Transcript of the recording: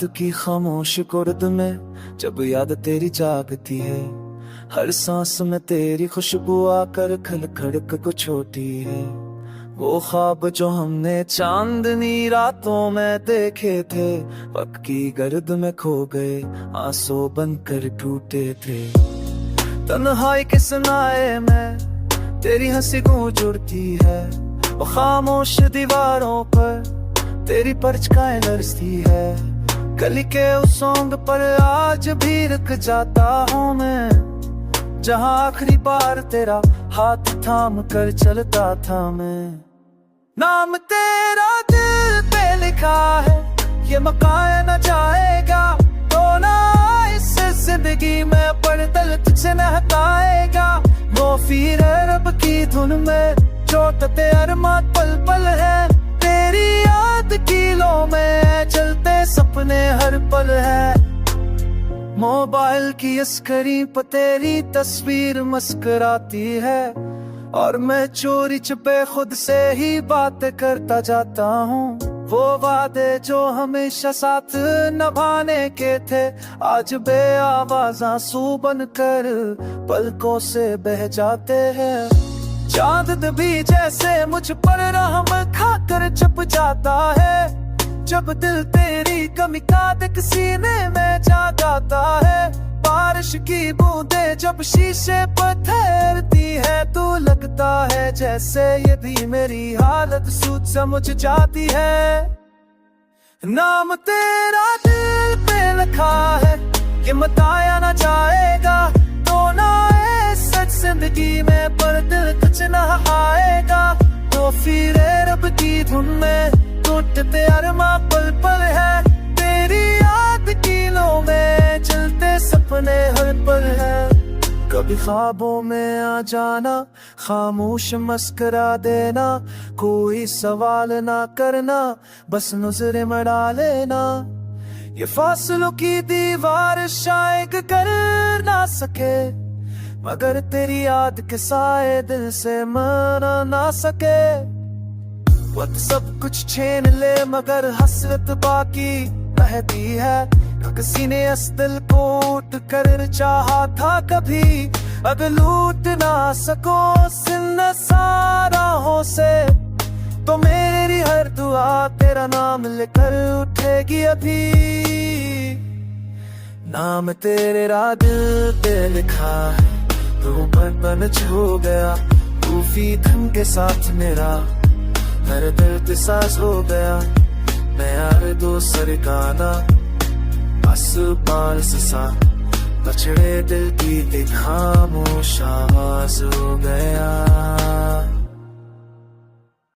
रात की खामोश कुर्द में जब याद तेरी जागती है, हर सांस में तेरी खुशबू आकर खड़क को छोटी है। वो ख्वाब जो हमने चांदनी रातों में देखे थे, वक्त की गर्द में खो गए, आंसू बनकर टूटे थे। तन्हाई के सुनाए में तेरी हंसी गूंज उड़ती है, वो खामोश दीवारों पर तेरी परछाएं लरसती है। गली के उस सॉन्ग पर आज भी रुक जाता हूँ मैं, जहाँ आखिरी बार तेरा हाथ थाम कर चलता था मैं। नाम तेरा दिल पे लिखा है, ये मकान न जाएगा, तो ना इस जिंदगी में पर दिल तुझसे न हटाएगा। वो फिर रब की धुन में जो ते अरमान पल पल है, तेरी याद किलों में चलते सपने हर पल है। मोबाइल की स्क्रीन पर तेरी तस्वीर मुस्कुराती है, और मैं चोरी छुपे खुद से ही बात करता जाता हूँ। वो वादे जो हमेशा साथ निभाने के थे, आज बेआवाज़ आंसू बनकर पलकों से बह जाते हैं। चांद भी जैसे मुझ पर रहम खाकर छुप जाता है, जब दिल तेरी कमी का देख सीने में जा जाता है। बारिश की बूंदें जब शीशे पर ठहरती है, तो लगता है जैसे ये भी मेरी हालत सूझ समझ जाती है। नाम तेरा दिल पे लिखा है, ये बताया ना जाएगा, तो ना सच जिंदगी में पर दिल कुछ न आएगा। तो फिर रब की धुन में टूटते अरमान पल पल है, तेरी याद किलों में चलते सपने हर पल है। कभी ख्वाबों में आ जाना, खामोश मस्करा देना, कोई सवाल ना करना, बस नजरें मरा लेना। ये फासलों की दीवार शायद कर ना सके, मगर तेरी याद के साए दिल से मना ना सके। वक्त सब कुछ छीन ले मगर हसरत बाकी रहती है, किसी ने इस दिल को उठ कर चाहा था कभी, अब लूट ना सको सिन साराहों से, तो मेरी हर दुआ तेरा नाम लेकर उठेगी अभी। नाम तेरा दिल पे लिखा है, तू बन छू गया, तूफी धन के साथ मेरा हर दर्द साज हो गया। मैं यार दूसरे गाना आस पास सा, बछड़े दिल की एक खामोश आवाज हो गया।